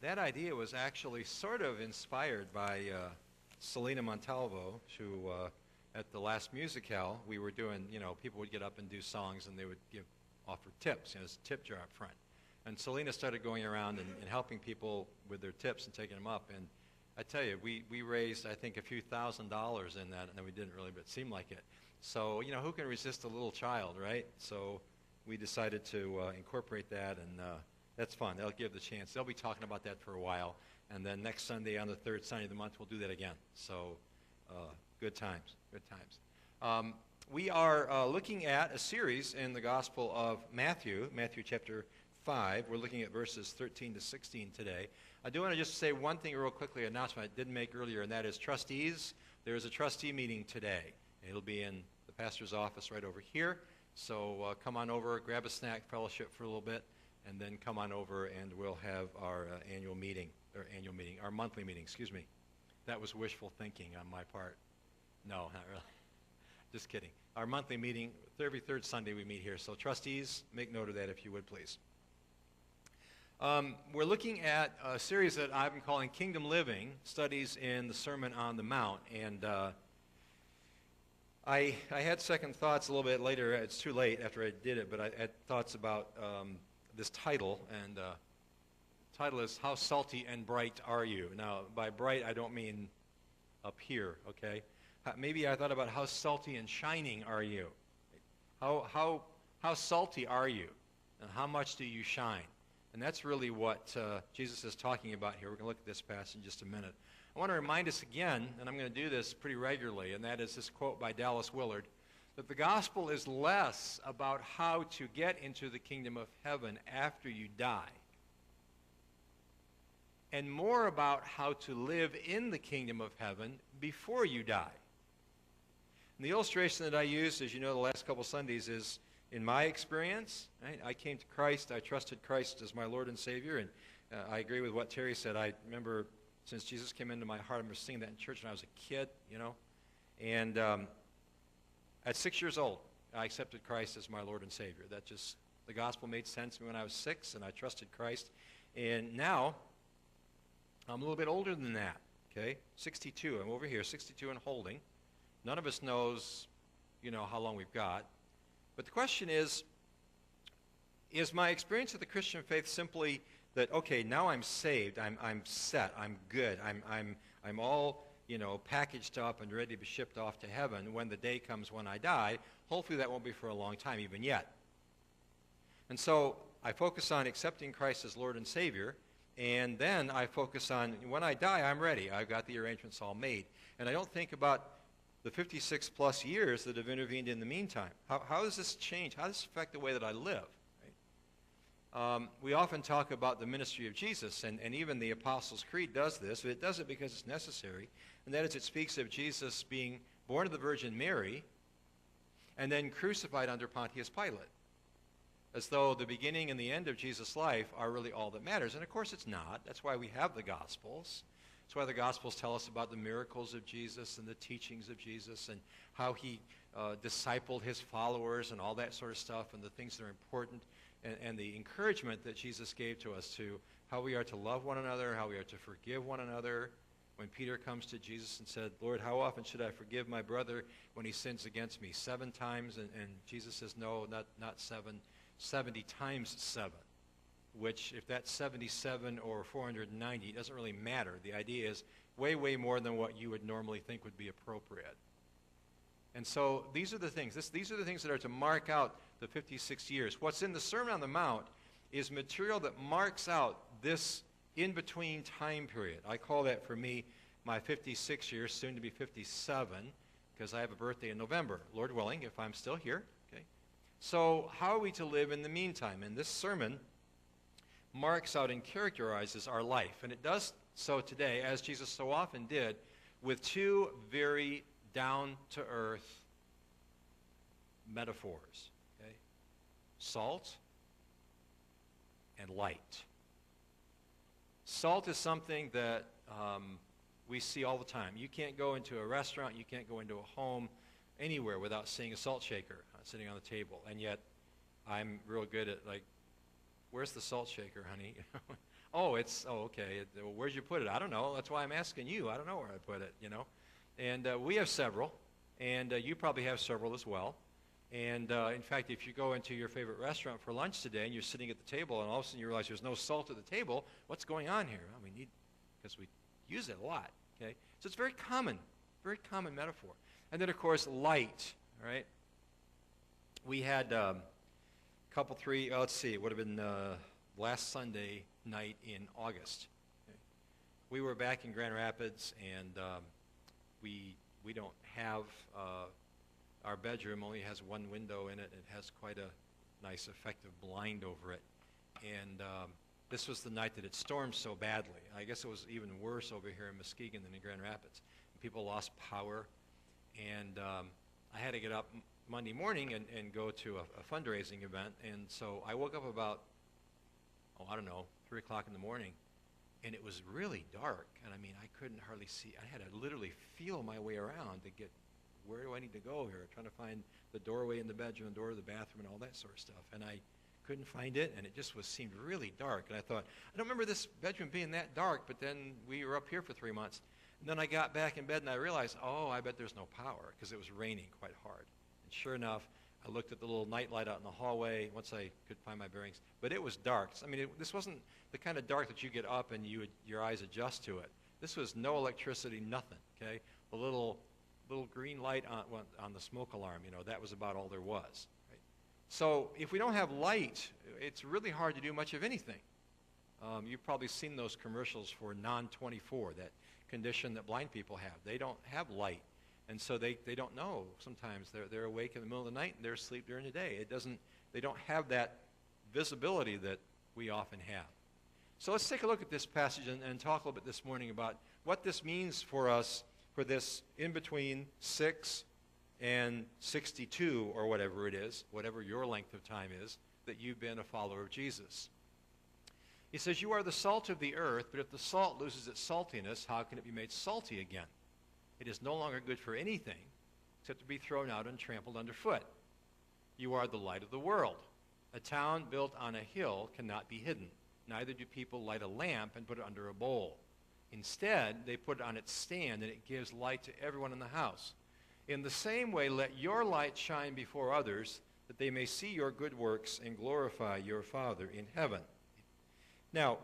that idea was actually sort of inspired by Selena Montalvo, who at the last musicale we were doing, people would get up and do songs and they would offer tips, there's a tip jar up front. And Selena started going around and helping people with their tips and taking them up. And I tell you, we raised, I think, a few $1,000 in that, and we didn't really, but it seemed like it. So, who can resist a little child, right? So we decided to incorporate that, and that's fun. They'll give the chance. They'll be talking about that for a while, and then next Sunday, on the third Sunday of the month, we'll do that again. So good times, good times. We are looking at a series in the Gospel of Matthew chapter 5. We're looking at verses 13 to 16 today. I do want to just say one thing real quickly, an announcement I didn't make earlier, and that is trustees. There is a trustee meeting today. It'll be in the pastor's office right over here. So come on over, grab a snack, fellowship for a little bit, and then come on over and we'll have our our monthly meeting, excuse me. That was wishful thinking on my part. No, not really. Just kidding. Our monthly meeting, every third Sunday we meet here. So trustees, make note of that if you would, please. We're looking at a series that I've been calling Kingdom Living, studies in the Sermon on the Mount. And I had second thoughts a little bit later. It's too late after I did it, but I had thoughts about this title. And the title is, How Salty and Bright Are You? Now, by bright, I don't mean up here, okay? Maybe I thought about how salty and shining are you? How salty are you? And how much do you shine? And that's really what Jesus is talking about here. We're going to look at this passage in just a minute. I want to remind us again, and I'm going to do this pretty regularly, and that is this quote by Dallas Willard, that the gospel is less about how to get into the kingdom of heaven after you die, and more about how to live in the kingdom of heaven before you die. And the illustration that I used, as you know, the last couple Sundays is, in my experience, right, I came to Christ, I trusted Christ as my Lord and Savior, and I agree with what Terry said. I remember since Jesus came into my heart, I remember singing that in church when I was a kid, and at 6 years old, I accepted Christ as my Lord and Savior. The gospel made sense to me when I was 6, and I trusted Christ. And now, I'm a little bit older than that, okay? 62, I'm over here, 62 and holding. None of us knows, how long we've got. But the question is my experience of the Christian faith simply that, okay, now I'm saved, I'm set, I'm good, I'm all, packaged up and ready to be shipped off to heaven when the day comes when I die? Hopefully that won't be for a long time, even yet. And so I focus on accepting Christ as Lord and Savior, and then I focus on, when I die, I'm ready. I've got the arrangements all made. And I don't think about the 56 plus years that have intervened in the meantime. How does this change? How does this affect the way that I live? Right? We often talk about the ministry of Jesus, and even the Apostles' Creed does this, but it does it because it's necessary, and that is it speaks of Jesus being born of the Virgin Mary and then crucified under Pontius Pilate, as though the beginning and the end of Jesus' life are really all that matters. And of course it's not. That's why we have the Gospels. That's why the Gospels tell us about the miracles of Jesus and the teachings of Jesus and how he discipled his followers and all that sort of stuff and the things that are important and the encouragement that Jesus gave to us to how we are to love one another, how we are to forgive one another. When Peter comes to Jesus and said, Lord, how often should I forgive my brother when he sins against me? 7 times? And Jesus says, no, not 7, 70 times 7. Which, if that's 77 or 490, it doesn't really matter. The idea is way, way more than what you would normally think would be appropriate. And so these are the things. These are the things that are to mark out the 56 years. What's in the Sermon on the Mount is material that marks out this in-between time period. I call that, for me, my 56 years, soon to be 57, because I have a birthday in November, Lord willing, if I'm still here. Okay. So how are we to live in the meantime? And this sermon marks out and characterizes our life. And it does so today, as Jesus so often did, with 2 very down-to-earth metaphors. Okay? Salt and light. Salt is something that we see all the time. You can't go into a restaurant, you can't go into a home, anywhere without seeing a salt shaker sitting on the table. And yet, I'm real good at Where's the salt shaker, honey? Oh, okay. Well, where'd you put it? I don't know. That's why I'm asking you. I don't know where I put it, And we have several, and you probably have several as well. And in fact, if you go into your favorite restaurant for lunch today and you're sitting at the table and all of a sudden you realize there's no salt at the table, what's going on here? Well, because we use it a lot, okay? So it's very common metaphor. And then, of course, light, right? We had it would have been last Sunday night in August. Okay? We were back in Grand Rapids, and we don't have, our bedroom only has one window in it. It has quite a nice effective blind over it. And this was the night that it stormed so badly. I guess it was even worse over here in Muskegon than in Grand Rapids. People lost power, and I had to get up Monday morning and go to a fundraising event. And so I woke up about, 3 o'clock in the morning, and it was really dark. And I couldn't hardly see. I had to literally feel my way around to get, where do I need to go here? Trying to find the doorway in the bedroom, the door to the bathroom, and all that sort of stuff. And I couldn't find it, and it just seemed really dark. And I thought, I don't remember this bedroom being that dark, but then we were up here for 3 months. And then I got back in bed, and I realized, I bet there's no power, because it was raining quite hard. And sure enough, I looked at the little night light out in the hallway once I could find my bearings. But it was dark. This wasn't the kind of dark that you get up and your eyes adjust to it. This was no electricity, nothing, okay? A little green light on the smoke alarm, that was about all there was. Right? So if we don't have light, it's really hard to do much of anything. You've probably seen those commercials for non-24, that condition that blind people have. They don't have light, and so they don't know. Sometimes they're awake in the middle of the night and they're asleep during the day. They don't have that visibility that we often have. So let's take a look at this passage and talk a little bit this morning about what this means for us for this in between 6 and 62, or whatever it is, whatever your length of time is, that you've been a follower of Jesus. He says, you are the salt of the earth, but if the salt loses its saltiness, how can it be made salty again? It is no longer good for anything except to be thrown out and trampled underfoot. You are the light of the world. A town built on a hill cannot be hidden. Neither do people light a lamp and put it under a bowl. Instead, they put it on its stand, and it gives light to everyone in the house. In the same way, let your light shine before others, that they may see your good works and glorify your Father in heaven. Now,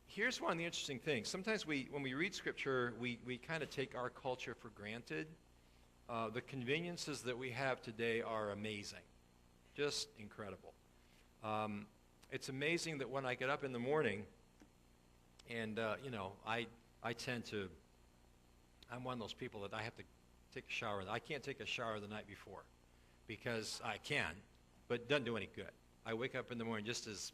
here's one of the interesting things. Sometimes when we read Scripture, we kind of take our culture for granted. The conveniences that we have today are amazing, just incredible. It's amazing that when I get up in the morning, and I tend to, I'm one of those people that I have to take a shower. I can't take a shower the night before, because I can, but it doesn't do any good. I wake up in the morning just as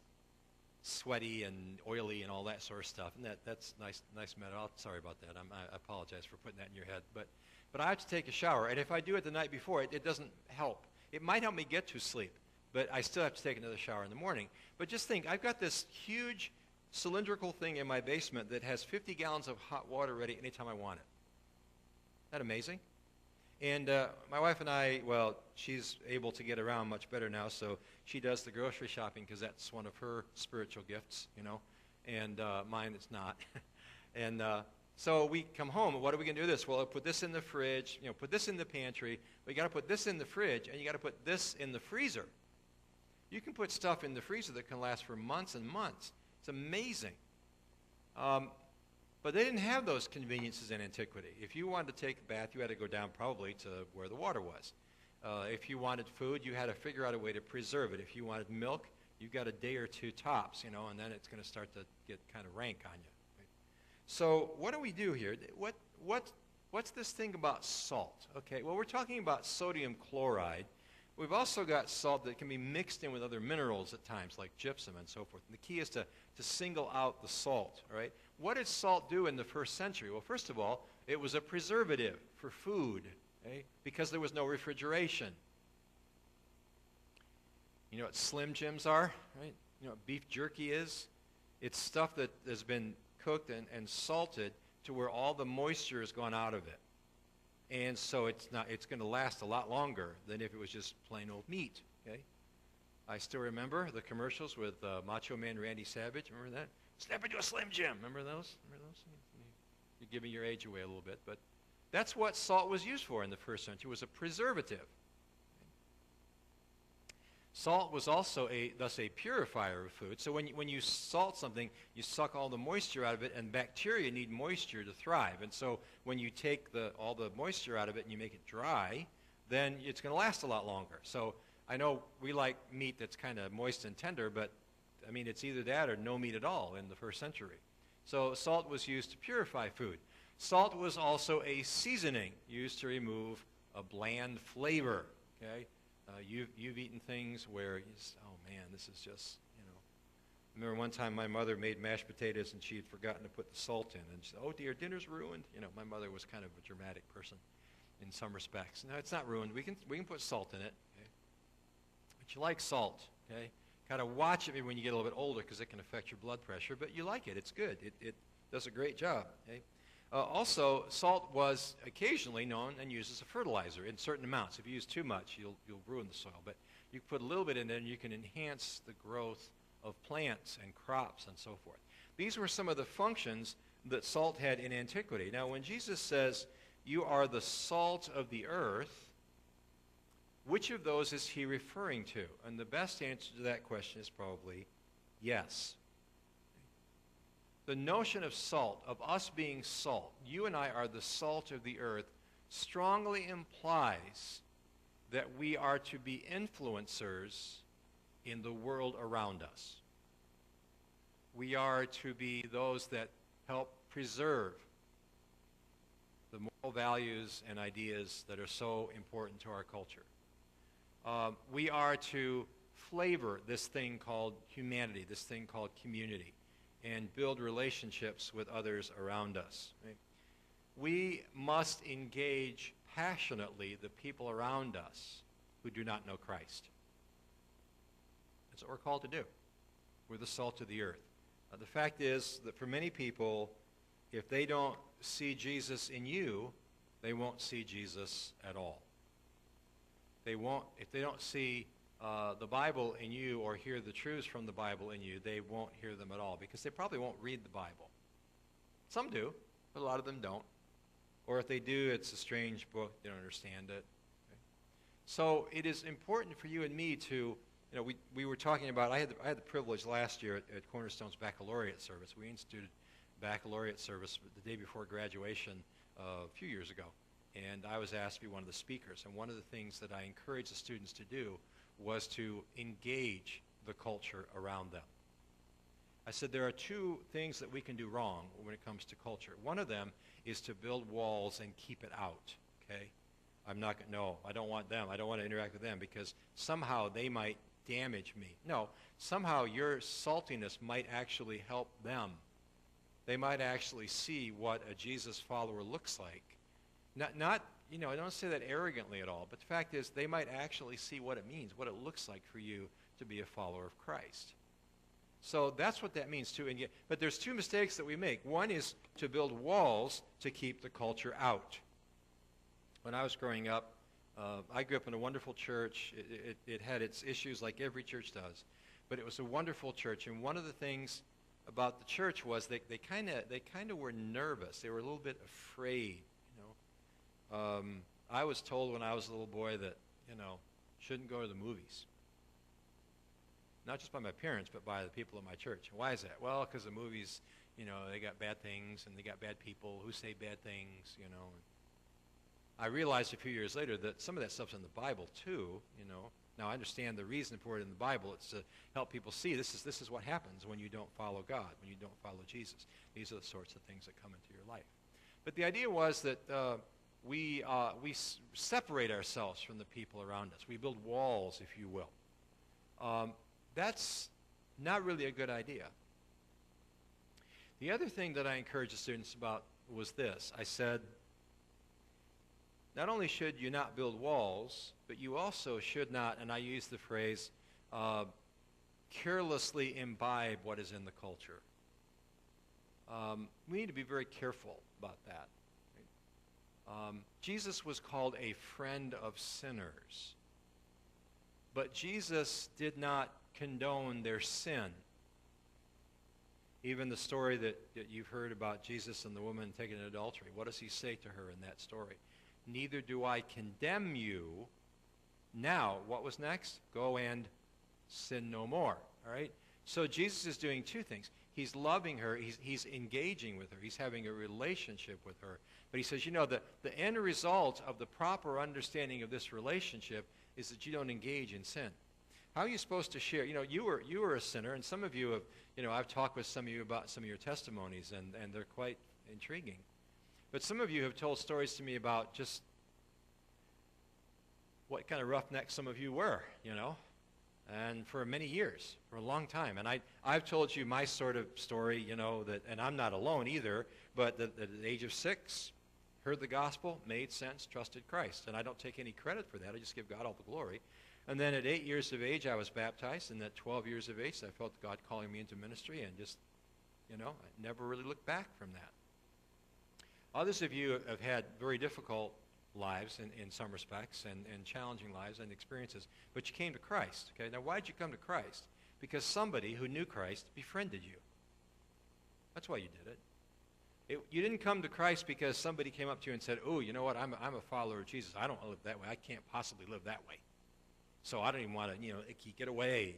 sweaty and oily and all that sort of stuff, and that's nice matter. Sorry about that. I apologize for putting that in your head, but I have to take a shower, and if I do it the night before, it doesn't help. It might help me get to sleep, but I still have to take another shower in the morning. But just think, I've got this huge cylindrical thing in my basement that has 50 gallons of hot water ready anytime I want it. Isn't that amazing? And my wife and I, she's able to get around much better now, so she does the grocery shopping because that's one of her spiritual gifts, and mine it's not. And so we come home, and what are we going to do this? Well, I'll put this in the fridge, put this in the pantry. We got to put this in the fridge, and you got to put this in the freezer. You can put stuff in the freezer that can last for months and months. It's amazing. But they didn't have those conveniences in antiquity. If you wanted to take a bath, you had to go down probably to where the water was. If you wanted food, you had to figure out a way to preserve it. If you wanted milk, you got a day or two tops, and then it's going to start to get kind of rank on you. Right? So what do we do here? What's this thing about salt? Okay, well, we're talking about sodium chloride. We've also got salt that can be mixed in with other minerals at times, like gypsum and so forth. And the key is to single out the salt, all right? What did salt do in the first century? Well, first of all, it was a preservative for food, okay? Because there was no refrigeration. You know what Slim Jims are, right? You know what beef jerky is? It's stuff that has been cooked and salted to where all the moisture has gone out of it. And so it's going to last a lot longer than if it was just plain old meat, okay? I still remember the commercials with Macho Man Randy Savage. Remember that? Step into a Slim Jim. Remember those? You're giving your age away a little bit, but that's what salt was used for in the first century. It was a preservative. Salt was also thus a purifier of food. So when you salt something, you suck all the moisture out of it, and bacteria need moisture to thrive. And so when you take all the moisture out of it and you make it dry, then it's going to last a lot longer. So I know we like meat that's kind of moist and tender, but I mean it's either that or no meat at all in the first century. So salt was used to purify food. Salt was also a seasoning used to remove a bland flavor. Okay. You've eaten things where you just, oh man, this is just, I remember one time my mother made mashed potatoes and she had forgotten to put the salt in. And she said, oh dear, dinner's ruined. My mother was kind of a dramatic person in some respects. No, it's not ruined. We can put salt in it. Okay? But you like salt, okay? Got to watch it when you get a little bit older because it can affect your blood pressure, but you like it. It's good. It does a great job, okay? Also, salt was occasionally known and used as a fertilizer in certain amounts. If you use too much, you'll ruin the soil. But you put a little bit in there and you can enhance the growth of plants and crops and so forth. These were some of the functions that salt had in antiquity. Now, when Jesus says, you are the salt of the earth, which of those is he referring to? And the best answer to that question is probably yes. The notion of salt, of us being salt, you and I are the salt of the earth, strongly implies that we are to be influencers in the world around us. We are to be those that help preserve the moral values and ideas that are so important to our culture. We are to flavor this thing called humanity, this thing called community, and build relationships with others around us. Right? We must engage passionately the people around us who do not know Christ. That's what we're called to do. We're the salt of the earth. The fact is that for many people, if they don't see Jesus in you, they won't see Jesus at all. If they don't see the Bible in you or hear the truths from the Bible in you, they won't hear them at all because they probably won't read the Bible. Some do, but a lot of them don't. Or if they do, it's a strange book. They don't understand it. Okay? So it is important for you and me to, we were talking about, I had the privilege last year at Cornerstone's baccalaureate service. We instituted baccalaureate service the day before graduation a few years ago. And I was asked to be one of the speakers. And one of the things that I encouraged the students to do was to engage the culture around them. I said there are two things that we can do wrong when it comes to culture. One of them is to build walls and keep it out, okay? I don't want them. I don't want to interact with them because somehow they might damage me. No, somehow your saltiness might actually help them. They might actually see what a Jesus follower looks like. I don't say that arrogantly at all, but the fact is they might actually see what it means, what it looks like for you to be a follower of Christ. So that's what that means too. But there's two mistakes that we make. One is to build walls to keep the culture out. When I was growing up, I grew up in a wonderful church. It had its issues like every church does, but it was a wonderful church. And one of the things about the church was they kind of were nervous. They were a little bit afraid. I was told when I was a little boy that, shouldn't go to the movies. Not just by my parents, but by the people in my church. Why is that? Well, because the movies, they got bad things and they got bad people who say bad things, I realized a few years later that some of that stuff's in the Bible too, Now I understand the reason for it in the Bible. It's to help people see this is what happens when you don't follow God, when you don't follow Jesus. These are the sorts of things that come into your life. But the idea was that we separate ourselves from the people around us. We build walls, if you will. That's not really a good idea. The other thing that I encouraged the students about was this. I said, not only should you not build walls, but you also should not, and I use the phrase, carelessly imbibe what is in the culture. We need to be very careful about that. Jesus was called a friend of sinners. But Jesus did not condone their sin. Even the story that you've heard about Jesus and the woman taken in adultery, what does he say to her in that story? Neither do I condemn you. Now, what was next? Go and sin no more. All right? So Jesus is doing two things. He's loving her. He's engaging with her. He's having a relationship with her. But he says, the end result of the proper understanding of this relationship is that you don't engage in sin. How are you supposed to share? You were a sinner, and some of you have, I've talked with some of you about some of your testimonies, and they're quite intriguing. But some of you have told stories to me about just what kind of roughneck some of you were, and for many years, for a long time. And I've told you my sort of story, and I'm not alone either, but at the age of 6, heard the gospel, made sense, trusted Christ. And I don't take any credit for that. I just give God all the glory. And then at 8 years of age, I was baptized. And at 12 years of age, I felt God calling me into ministry, and just, I never really looked back from that. Others of you have had very difficult lives in some respects, and challenging lives and experiences, but you came to Christ. Okay, now why did you come to Christ? Because somebody who knew Christ befriended you. That's why you did it. You didn't come to Christ because somebody came up to you and said, "Oh, you know what? I'm a follower of Jesus. I don't want to live that way. I can't possibly live that way. So I don't even want to, get away,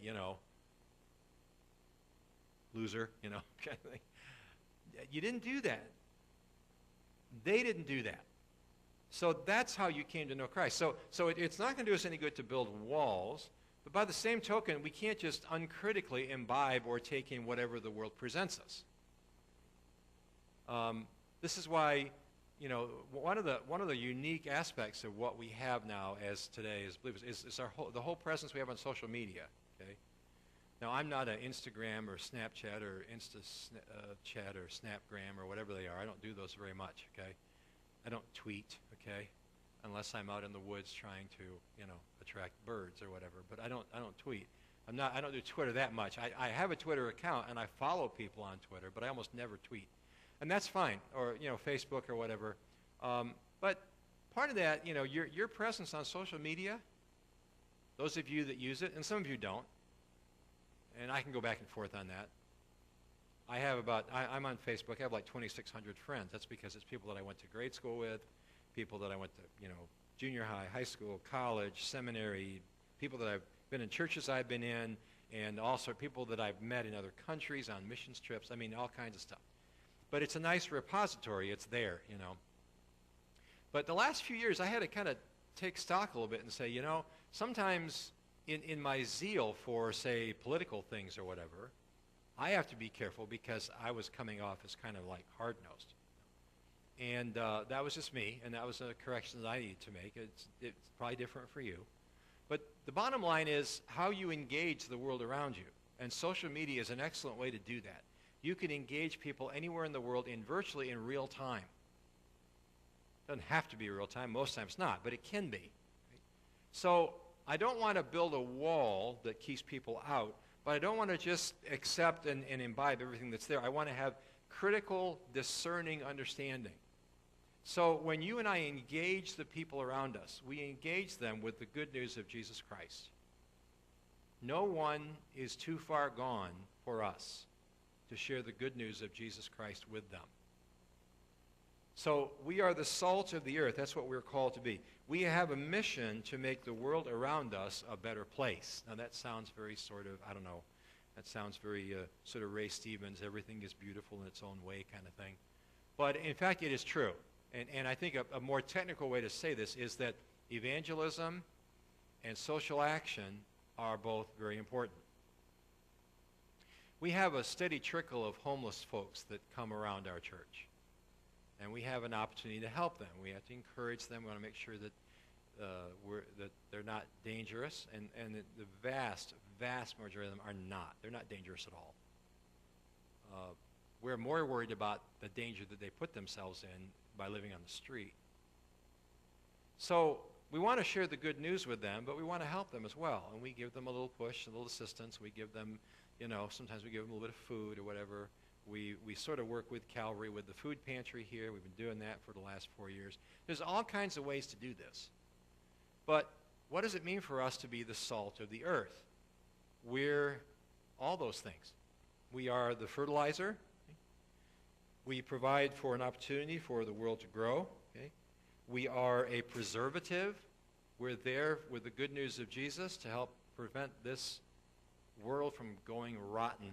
loser, kind of thing." You didn't do that. They didn't do that. So that's how you came to know Christ. So it's not going to do us any good to build walls, but by the same token, we can't just uncritically imbibe or take in whatever the world presents us. This is why, one of the unique aspects of what we have now as today as believers is the whole presence we have on social media. Okay. Now, I'm not an Instagram or Snapchat or Chat or Snapgram or whatever they are. I don't do those very much. Okay. I don't tweet. Okay, unless I'm out in the woods trying to, attract birds or whatever. But I don't tweet. I don't do Twitter that much. I have a Twitter account and I follow people on Twitter, but I almost never tweet. And that's fine, or Facebook or whatever. But part of that, your presence on social media, those of you that use it, and some of you don't, and I can go back and forth on that. I'm on Facebook. I have like 2,600 friends. That's because it's people that I went to grade school with, people that I went to, junior high, high school, college, seminary, people that I've been in churches I've been in, and also people that I've met in other countries on missions trips. I mean, all kinds of stuff. But it's a nice repository. It's there, But the last few years, I had to kind of take stock a little bit and say, sometimes in my zeal for, say, political things or whatever, I have to be careful because I was coming off as kind of like hard-nosed. And that was just me, and that was a correction that I needed to make. It's probably different for you. But the bottom line is how you engage the world around you. And social media is an excellent way to do that. You can engage people anywhere in the world virtually in real time. It doesn't have to be real time. Most times not, but it can be. Right? So I don't want to build a wall that keeps people out, but I don't want to just accept and imbibe everything that's there. I want to have critical, discerning understanding. So when you and I engage the people around us, we engage them with the good news of Jesus Christ. No one is too far gone for us to share the good news of Jesus Christ with them. So we are the salt of the earth. That's what we're called to be. We have a mission to make the world around us a better place. Now that sounds very that sounds very sort of Ray Stevens, everything is beautiful in its own way kind of thing. But in fact, it is true. And I think a more technical way to say this is that evangelism and social action are both very important. We have a steady trickle of homeless folks that come around our church. And we have an opportunity to help them. We have to encourage them. We want to make sure that that they're not dangerous. And the vast majority of them are not. They're not dangerous at all. We're more worried about the danger that they put themselves in by living on the street. So we want to share the good news with them, but we want to help them as well. And we give them a little push, a little assistance. We give them, sometimes we give them a little bit of food or whatever. We sort of work with Calvary with the food pantry here. We've been doing that for the last 4 years. There's all kinds of ways to do this. But what does it mean for us to be the salt of the earth? We're all those things. We are the fertilizer. We provide for an opportunity for the world to grow. Okay? We are a preservative. We're there with the good news of Jesus to help prevent this world from going rotten.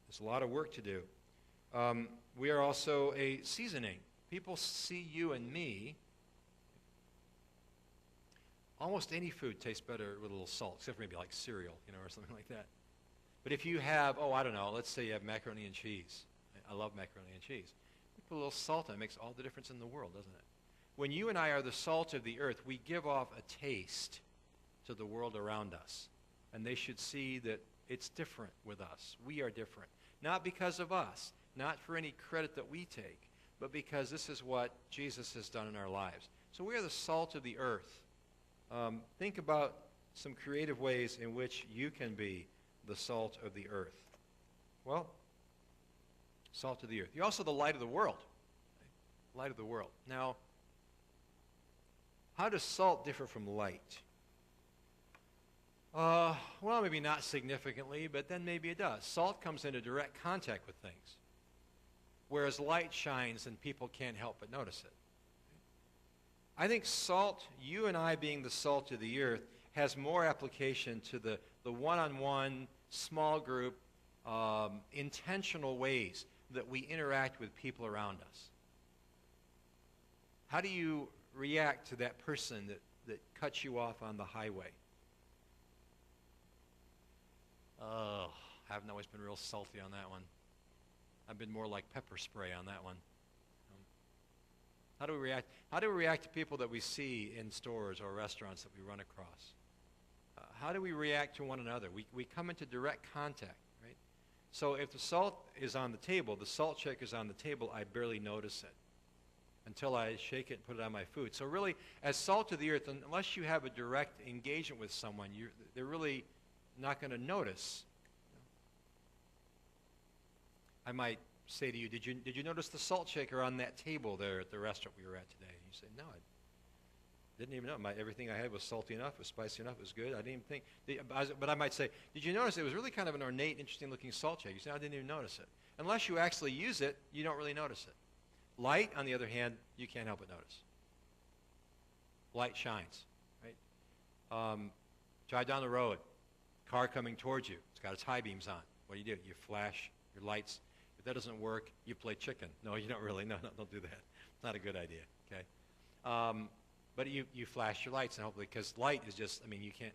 There's a lot of work to do. We are also a seasoning. People see you and me. Almost any food tastes better with a little salt, except for maybe like cereal, or something like that. But if you have, I don't know, let's say you have macaroni and cheese. I love macaroni and cheese. You put a little salt on it, makes all the difference in the world, doesn't it? When you and I are the salt of the earth, we give off a taste to the world around us. And they should see that it's different with us. We are different. Not because of us, not for any credit that we take, but because this is what Jesus has done in our lives. So we are the salt of the earth. Think about some creative ways in which you can be the salt of the earth. Well, salt of the earth. You're also the light of the world. Right? Light of the world. Now, how does salt differ from light? Well, maybe not significantly, but then maybe it does. Salt comes into direct contact with things, whereas light shines and people can't help but notice it. I think salt, you and I being the salt of the earth, has more application to the one-on-one, small group, intentional ways that we interact with people around us. How do you react to that person that cuts you off on the highway? Oh, I haven't always been real salty on that one. I've been more like pepper spray on that one. How do we react? How do we react to people that we see in stores or restaurants that we run across? How do we react to one another? We come into direct contact, right? So if the salt is on the table, the salt shaker's on the table, I barely notice it until I shake it and put it on my food. So really, as salt of the earth, unless you have a direct engagement with someone, they're really not going to notice. I might say to you, did you notice the salt shaker on that table there at the restaurant we were at today? And you say, no, I didn't even know. Everything I had was salty enough, was spicy enough, it was good. I didn't even think. But I might say, did you notice it was really kind of an ornate, interesting looking salt shaker? You say, I didn't even notice it. Unless you actually use it, you don't really notice it. Light, on the other hand, you can't help but notice. Light shines, right? Drive down the road, car coming towards you. It's got its high beams on. What do? You flash your lights. If that doesn't work, you play chicken. No, you don't really. No, don't do that. It's not a good idea, okay? But you flash your lights, and hopefully, because light is just, you can't.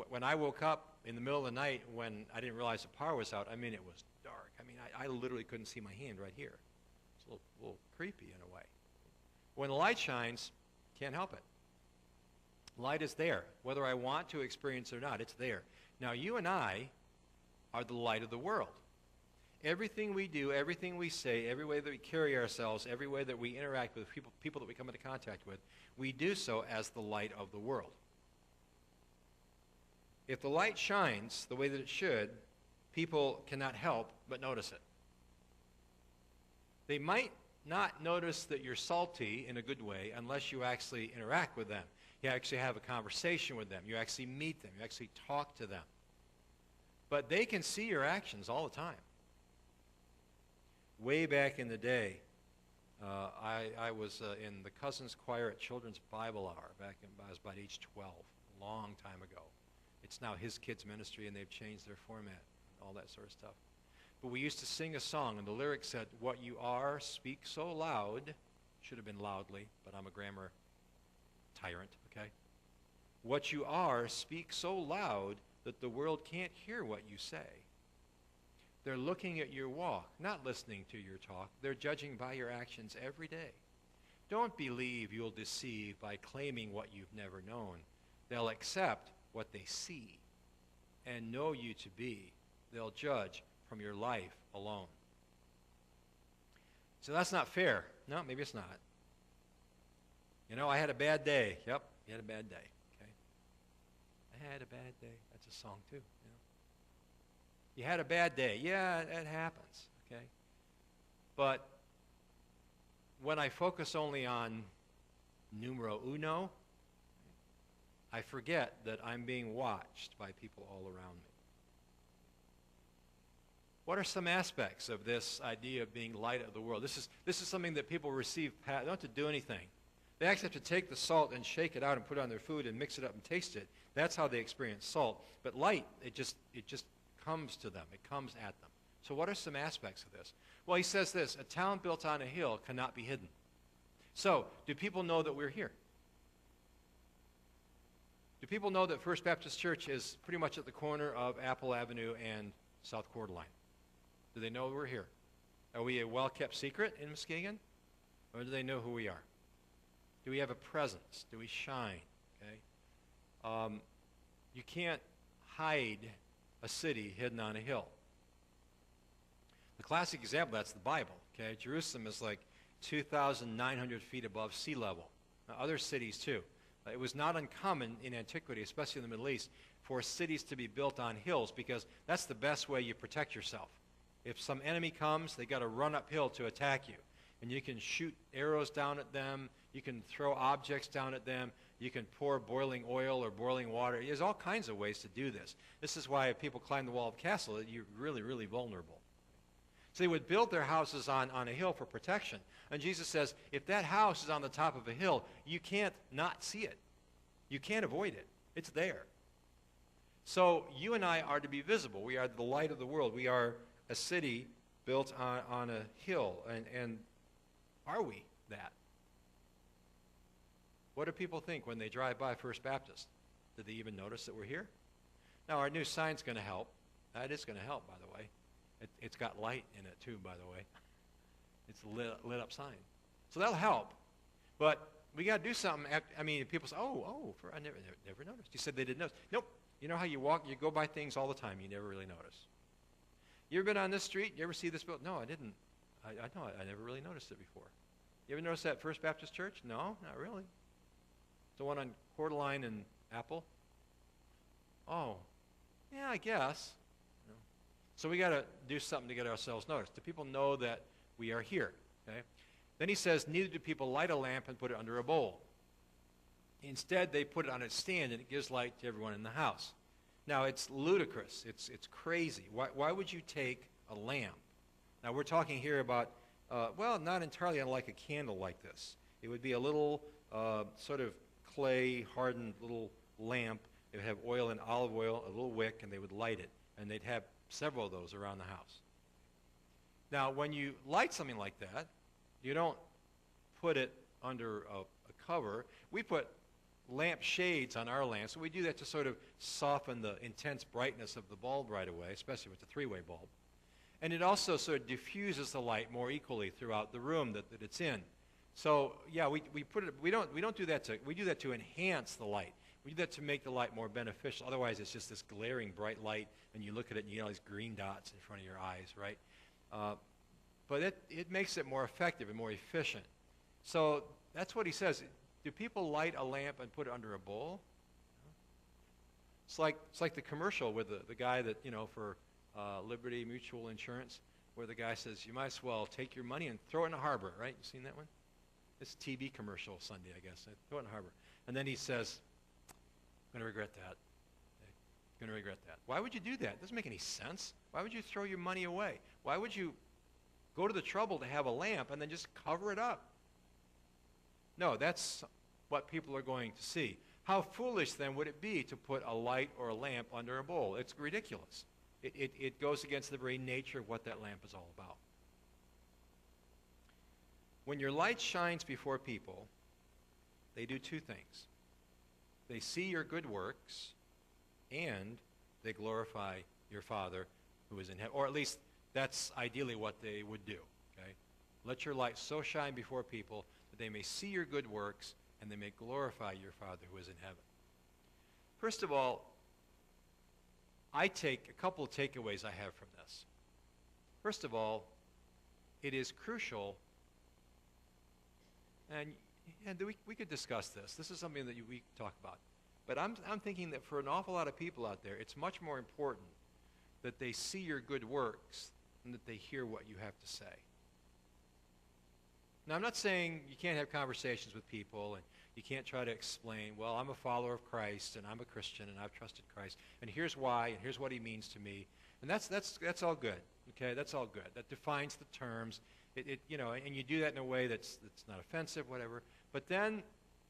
When I woke up in the middle of the night when I didn't realize the power was out, it was dark. I literally couldn't see my hand right here. It's a little creepy in a way. When the light shines, can't help it. Light is there. Whether I want to experience it or not, it's there. Now, you and I are the light of the world. Everything we do, everything we say, every way that we carry ourselves, every way that we interact with people that we come into contact with, we do so as the light of the world. If the light shines the way that it should, people cannot help but notice it. They might not notice that you're salty in a good way unless you actually interact with them. You actually have a conversation with them. You actually meet them. You actually talk to them. But they can see your actions all the time. Way back in the day, I was in the Cousins Choir at Children's Bible Hour I was about age 12, a long time ago. It's now His Kids Ministry, and they've changed their format, all that sort of stuff. But we used to sing a song, and the lyrics said, "What you are, speak so loud." Should have been loudly, but I'm a grammar tyrant, okay? "What you are, speak so loud that the world can't hear what you say." They're looking at your walk, not listening to your talk. They're judging by your actions every day. Don't believe you'll deceive by claiming what you've never known. They'll accept what they see and know you to be. They'll judge from your life alone. So that's not fair. No, maybe it's not. I had a bad day. Yep, you had a bad day. Okay. I had a bad day. That's a song too. You had a bad day. Yeah, it happens, okay? But when I focus only on numero uno, I forget that I'm being watched by people all around me. What are some aspects of this idea of being light of the world? This is something that people receive. They don't have to do anything. They actually have to take the salt and shake it out and put it on their food and mix it up and taste it. That's how they experience salt. But light, it just comes to them. It comes at them. So what are some aspects of this? Well, he says this: a town built on a hill cannot be hidden. So, do people know that we're here? Do people know that First Baptist Church is pretty much at the corner of Apple Avenue and South Coeur d'Alene? Do they know we're here? Are we a well-kept secret in Muskegon? Or do they know who we are? Do we have a presence? Do we shine? Okay? You can't hide a city hidden on a hill. The classic example, that's the Bible. Okay? Jerusalem is like 2,900 feet above sea level. Now, other cities too. It was not uncommon in antiquity, especially in the Middle East, for cities to be built on hills because that's the best way you protect yourself. If some enemy comes, they got to run uphill to attack you. And you can shoot arrows down at them. You can throw objects down at them. You can pour boiling oil or boiling water. There's all kinds of ways to do this. This is why if people climb the wall of the castle, you're really, really vulnerable. So they would build their houses on a hill for protection. And Jesus says, if that house is on the top of a hill, you can't not see it. You can't avoid it. It's there. So you and I are to be visible. We are the light of the world. We are a city built on a hill. And are we that? What do people think when they drive by First Baptist? Did they even notice that we're here? Now, our new sign's going to help. That is going to help, by the way. It's got light in it, too, by the way. It's a lit up sign. So that'll help. But we got to do something. People say, I never noticed. You said they didn't notice. Nope. You know how you walk, you go by things all the time, you never really notice. You ever been on this street? You ever see this building? No, I didn't. I never really noticed it before. You ever notice that First Baptist Church? No, not really. The one on Coeur d'Alene and Apple? Oh, yeah, I guess. No. So we got to do something to get ourselves noticed. Do people know that we are here? Okay. Then he says, neither do people light a lamp and put it under a bowl. Instead, they put it on its stand, and it gives light to everyone in the house. Now, it's ludicrous. It's crazy. Why would you take a lamp? Now, we're talking here about, not entirely unlike a candle like this. It would be a little sort of clay, hardened little lamp. It would have oil and olive oil, a little wick, and they would light it. And they'd have several of those around the house. Now, when you light something like that, you don't put it under a cover. We put lamp shades on our lamps, so we do that to sort of soften the intense brightness of the bulb right away, especially with the three-way bulb. And it also sort of diffuses the light more equally throughout the room that it's in. So yeah, we do that to enhance the light. We do that to make the light more beneficial. Otherwise, it's just this glaring bright light, and you look at it and you get all these green dots in front of your eyes, right? But it makes it more effective and more efficient. So that's what he says. Do people light a lamp and put it under a bowl? It's like the commercial with the guy that, for Liberty Mutual Insurance, where the guy says, you might as well take your money and throw it in the harbor, right? You seen that one? It's a TV commercial Sunday, I guess. Throw it in the harbor. And then he says, I'm going to regret that. I'm going to regret that. Why would you do that? It doesn't make any sense. Why would you throw your money away? Why would you go to the trouble to have a lamp and then just cover it up? No, that's what people are going to see. How foolish, then, would it be to put a light or a lamp under a bowl? It's ridiculous. It goes against the very nature of what that lamp is all about. When your light shines before people, they do two things. They see your good works, and they glorify your Father who is in heaven. Or at least that's ideally what they would do. Okay? Let your light so shine before people that they may see your good works and they may glorify your Father who is in heaven. First of all, I take a couple of takeaways I have from this. First of all, it is crucial, and we could discuss this. This is something that we talk about. But I'm thinking that for an awful lot of people out there, it's much more important that they see your good works than that they hear what you have to say. Now, I'm not saying you can't have conversations with people and You can't try to explain, well, I'm a follower of Christ, and I'm a Christian, and I've trusted Christ, and here's why, and here's what he means to me. And that's all good, okay? That's all good. That defines the terms. And you do that in a way that's not offensive, whatever. But then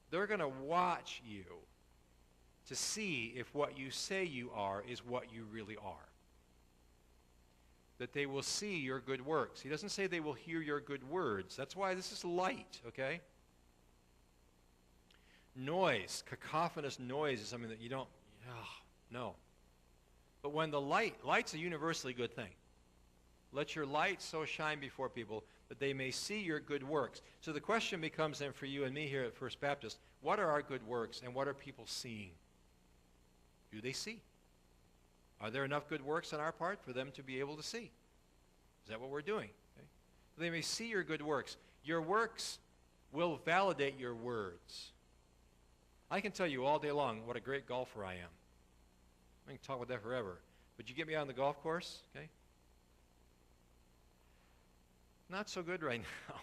they're going to watch you to see if what you say you are is what you really are. That they will see your good works. He doesn't say they will hear your good words. That's why this is light, okay? Noise, cacophonous noise is something that you don't, no. But when the light's a universally good thing. Let your light so shine before people that they may see your good works. So the question becomes then for you and me here at First Baptist, what are our good works and what are people seeing? Do they see? Are there enough good works on our part for them to be able to see? Is that what we're doing? Okay. They may see your good works. Your works will validate your words. I can tell you all day long what a great golfer I am. I can talk about that forever. But you get me on the golf course, okay? Not so good right now.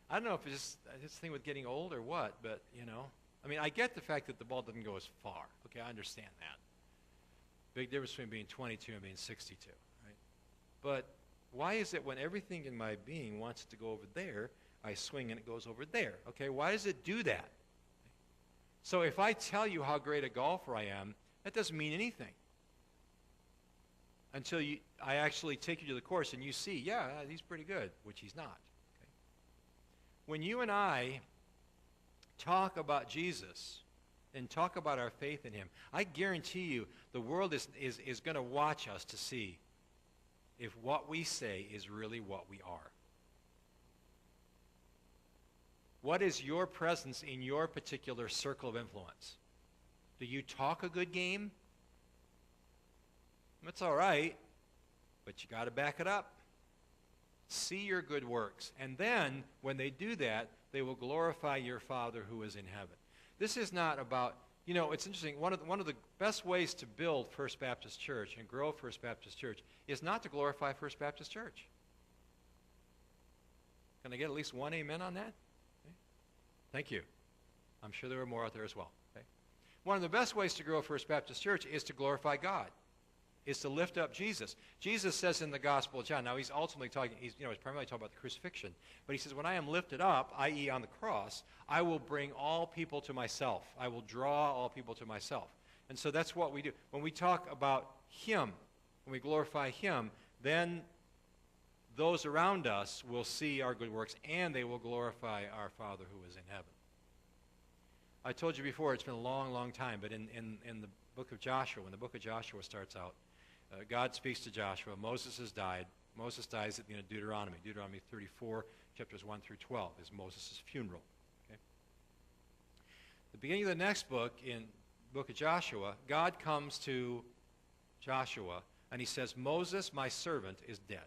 I don't know if it's this thing with getting old or what, but, I mean, I get the fact that the ball doesn't go as far. Okay, I understand that. Big difference between being 22 and being 62, right? But why is it when everything in my being wants it to go over there, I swing and it goes over there? Okay, why does it do that? So if I tell you how great a golfer I am, that doesn't mean anything. Until I actually take you to the course and you see, yeah, he's pretty good, which he's not. Okay? When you and I talk about Jesus and talk about our faith in him, I guarantee you the world is going to watch us to see if what we say is really what we are. What is your presence in your particular circle of influence? Do you talk a good game? That's all right, but you got to back it up. See your good works. And then, when they do that, they will glorify your Father who is in heaven. This is not about, it's interesting, one of the best ways to build First Baptist Church and grow First Baptist Church is not to glorify First Baptist Church. Can I get at least one amen on that? Okay. Thank you. I'm sure there are more out there as well. Okay. One of the best ways to grow First Baptist Church is to glorify God. Is to lift up Jesus. Jesus says in the Gospel of John, now he's ultimately talking, he's primarily talking about the crucifixion, but he says, when I am lifted up, i.e. on the cross, I will bring all people to myself. I will draw all people to myself. And so that's what we do. When we talk about him, when we glorify him, then those around us will see our good works, and they will glorify our Father who is in heaven. I told you before, it's been a long, long time, but in the book of Joshua, when the book of Joshua starts out, God speaks to Joshua. Moses has died. Moses dies at the end of Deuteronomy. Deuteronomy 34, chapters 1 through 12 is Moses' funeral. Okay? The beginning of the next book, in the book of Joshua, God comes to Joshua, and he says, Moses, my servant, is dead.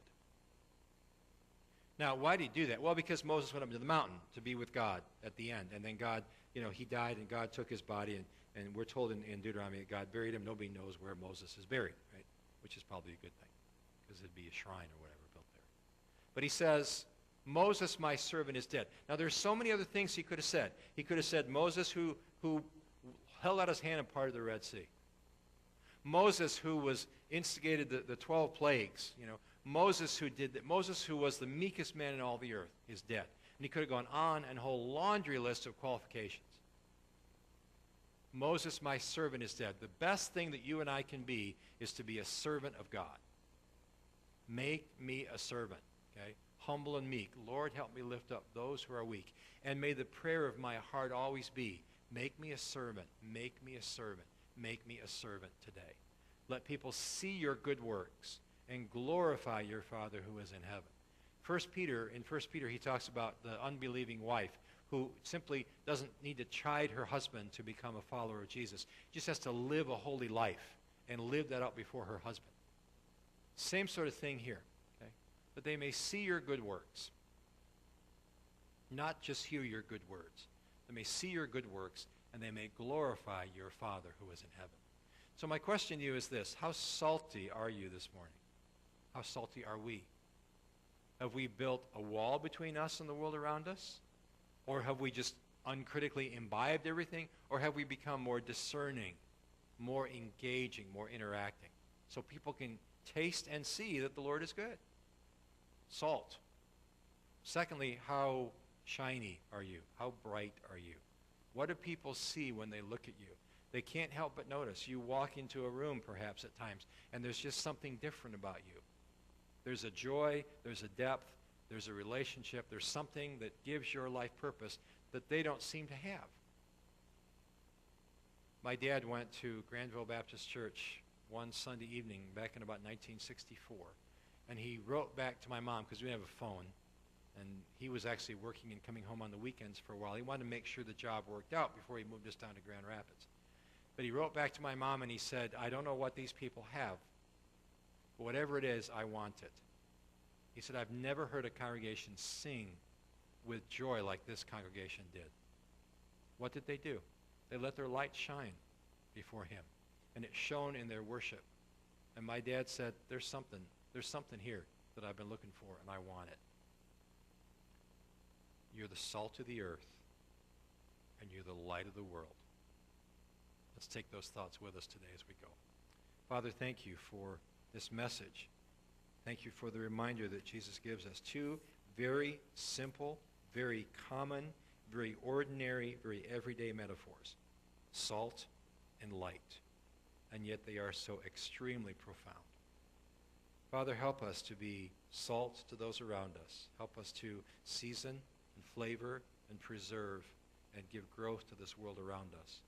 Now, why did he do that? Well, because Moses went up to the mountain to be with God at the end. And then God, he died, and God took his body, and we're told in Deuteronomy that God buried him. Nobody knows where Moses is buried, right? Which is probably a good thing, because it'd be a shrine or whatever built there. But he says, Moses, my servant, is dead. Now, there's so many other things he could have said. He could have said, Moses, who held out his hand and parted the Red Sea. Moses, who was instigated the 12 plagues. Moses, who did that. Moses, who was the meekest man in all the earth, is dead. And he could have gone on and a whole laundry list of qualifications. Moses, my servant, is dead. The best thing that you and I can be is to be a servant of God. Make me a servant, okay? Humble and meek. Lord, help me lift up those who are weak. And may the prayer of my heart always be, make me a servant, make me a servant, make me a servant today. Let people see your good works and glorify your Father who is in heaven. In 1 Peter, he talks about the unbelieving wife who simply doesn't need to chide her husband to become a follower of Jesus. She just has to live a holy life and live that out before her husband. Same sort of thing here, okay? That they may see your good works, not just hear your good words. They may see your good works, and they may glorify your Father who is in heaven. So my question to you is this: how salty are you this morning? How salty are we? Have we built a wall between us and the world around us? Or have we just uncritically imbibed everything, or have we become more discerning, more engaging, more interacting, so people can taste and see that the Lord is good? Salt. Secondly, how shiny are you? How bright are you? What do people see when they look at you? They can't help but notice. You walk into a room perhaps at times, and there's just something different about you. There's a joy, there's a depth, there's a relationship, there's something that gives your life purpose that they don't seem to have. My dad went to Granville Baptist Church one Sunday evening back in about 1964, and he wrote back to my mom, because we didn't have a phone, and he was actually working and coming home on the weekends for a while. He wanted to make sure the job worked out before he moved us down to Grand Rapids. But he wrote back to my mom and he said, I don't know what these people have, but whatever it is, I want it. He said, I've never heard a congregation sing with joy like this congregation did. What did they do? They let their light shine before him, and it shone in their worship. And my dad said, there's something here that I've been looking for, and I want it. You're the salt of the earth, and you're the light of the world. Let's take those thoughts with us today as we go. Father, thank you for this message. Thank you for the reminder that Jesus gives us. Two very simple, very common, very ordinary, very everyday metaphors. Salt and light. And yet they are so extremely profound. Father, help us to be salt to those around us. Help us to season and flavor and preserve and give growth to this world around us.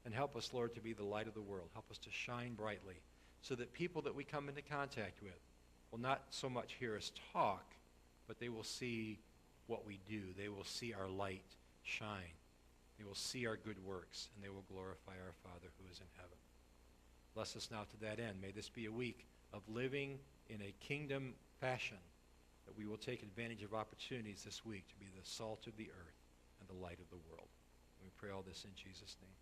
And help us, Lord, to be the light of the world. Help us to shine brightly so that people that we come into contact with will not so much hear us talk, but they will see what we do. They will see our light shine. They will see our good works, and they will glorify our Father who is in heaven. Bless us now to that end. May this be a week of living in a kingdom fashion, that we will take advantage of opportunities this week to be the salt of the earth and the light of the world. We pray all this in Jesus' name.